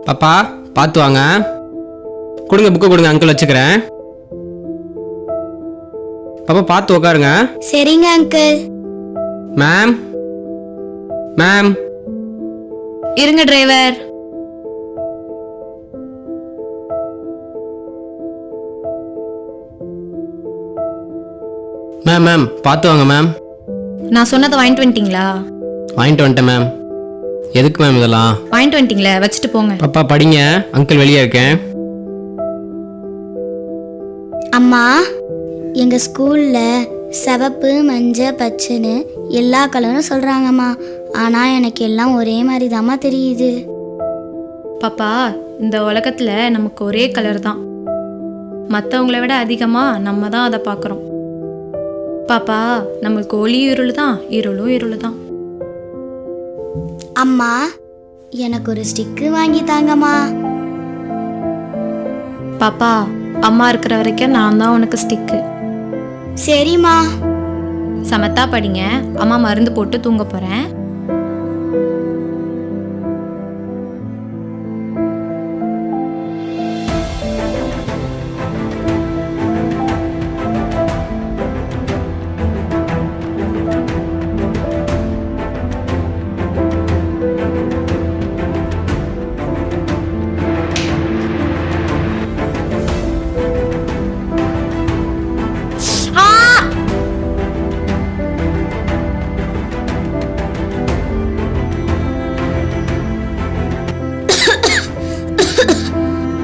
பாப்பா பார்த்து வாங்க. கொடுங்க, புக்கு கொடுங்க, அங்கிள் வச்சுக்கிறேன். பாப்பா பார்த்து உட்காருங்க. சரிங்க அங்கிள். மேம் மேம் இருங்க டிரைவர். மேம் மேம் பார்த்து வாங்க மேம். நான் சொன்னதை வாங்கிட்டு வந்துட்டீங்களா? வாங்கிட்டு வந்துட்டேன் மேம். எதுக்கு மேம் இதெல்லாம்? வாங்கிட்டு வந்துட்டீங்களே, வச்சுட்டு போங்க. பாப்பா படிங்க, அங்கிள் வெளியே இருக்கேன். அம்மா, எங்க ஸ்கூல்ல சிவப்பு மஞ்சள் பச்சைன்னு எல்லா கலரும் சொல்றாங்கம்மா. ஆனா எனக்கு எல்லாம் ஒரே மாதிரி தாம்மா தெரியுது. பாப்பா, இந்த உலகத்துல நமக்கு ஒரே கலர் தான். மற்றவங்கள விட அதிகமா நம்ம தான் அதை பார்க்குறோம். பாப்பா, நம்மளுக்கு ஒளியும் இருள் தான், இருளும் இருள் தான். அம்மா, எனக்கு ஒரு ஸ்டிக்கு வாங்கி தாங்கம்மா. பாப்பா, அம்மா இருக்கிற வரைக்கும் நான் தான் உனக்கு ஸ்டிக்கு. சரிம்மா. சமத்தா படிங்க. அம்மா மருந்து போட்டு தூங்க போறேன்.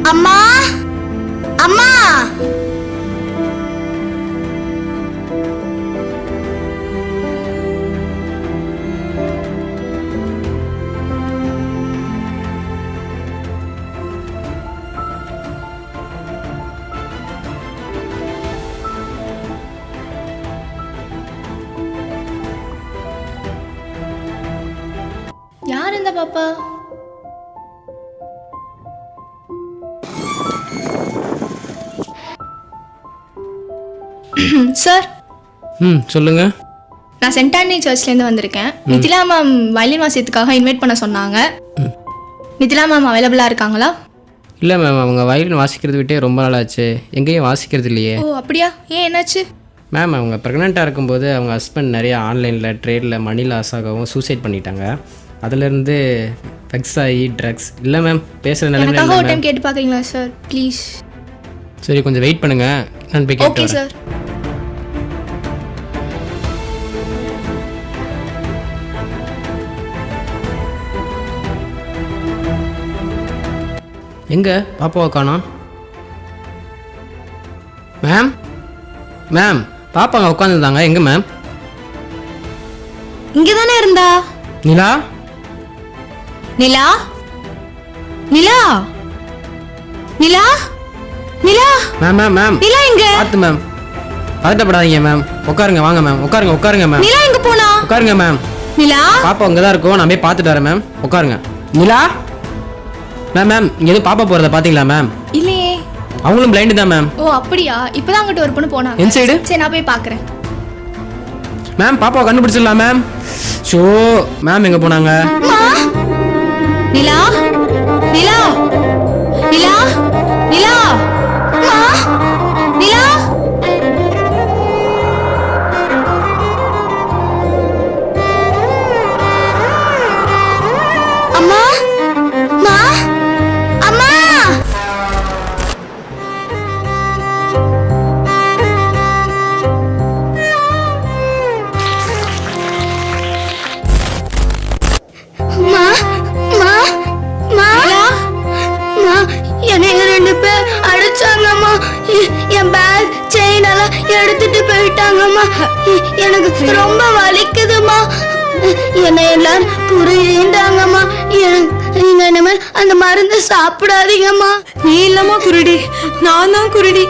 அம்மா, அம்மா, யார் இந்த பாப்பா? சார், சொல்லுங்க. நான் சென்ட் ஆண்டனி சர்ச்லேருந்து வந்திருக்கேன். நிதிலா மேம் வயலின் வாசியத்துக்காக இன்வைட் பண்ண சொன்னாங்க. நிதிலா மேம் அவைலபிளாக இருக்காங்களா? இல்லை மேம், அவங்க வயலின் வாசிக்கிறது விட்டே ரொம்ப நாள் ஆச்சு. எங்கேயும் வாசிக்கிறது இல்லையே. ஓ அப்படியா? ஏன், என்னாச்சு? மேம், அவங்க ப்ரெக்னெண்ட்டாக இருக்கும்போது அவங்க ஹஸ்பண்ட் நிறைய ஆன்லைனில் ட்ரேடில் மணி லாஸ் ஆகவும் சூசைட் பண்ணிட்டாங்க. அதுலேருந்து வெக்ஸ் ஆகி ட்ரக்ஸ். இல்லை மேம், பேசுகிற எனக்காக ஒரு நிலைமை. டைம் கேட்டு பார்க்குறீங்களா சார், ப்ளீஸ்? சரி, கொஞ்சம் வெயிட் பண்ணுங்கள், நான் போய் ஓகே கேட்டு சார். எங்கே பாப்பாவை காணோம்? மேம் மேம், பாப்பா அங்கே உட்காந்துருந்தாங்க. எங்கே மேம்? இங்க தானே இருந்தா. நிலா நிலா நிலா நிலா நிலா மேம் மேம் மேம் நிலா எங்க? பார்த்து மேம், பதட்டப்படாதீங்க மேம். உட்காருங்க, வாங்க மேம், உட்காருங்க உட்காருங்க மேம். நிலா எங்க போனா? உட்காருங்க மேம். நிலா பாப்பா அங்கே தான் இருக்கும், நான் போய் பார்த்துட்டு வரேன் மேம். உட்காருங்க. நிலா மேம் மேம், இங்கே எதுவும் பாப்பா போகிறத பார்த்தீங்களா மேம்? இல்லையே. அவங்களும் பிளைண்டு தான் மேம். ஓ அப்படியா? இப்போதான் அங்கிட்ட ஒரு பொண்ணு போனாங்க. என் சைடு? சரி, நான் போய் பார்க்குறேன். மேம், பாப்பாவை கண்டுபிடிச்சிடலாம் மேம். ஷோ மேம், எங்கே போனாங்க? நிலா நிலா நிலா நிலா நிலா. அம்மா, மா, அம்மா. மா, மா, மா, மா, என்னைய 2 பேர் அடிச்சாங்கம்மா. என் பேக் செயின் எல்லாம் எடுத்துட்டு போயிட்டாங்கம்மா. எனக்கு ரொம்ப வலிக்குதுமா. என்னை எல்லாரும் குறிண்டாங்கம்மா. நீங்க இனிமேல் அந்த மருந்து சாப்பிடாதீங்கம்மா. நீ இல்லம்மா குருடி, நான் தான் குருடி.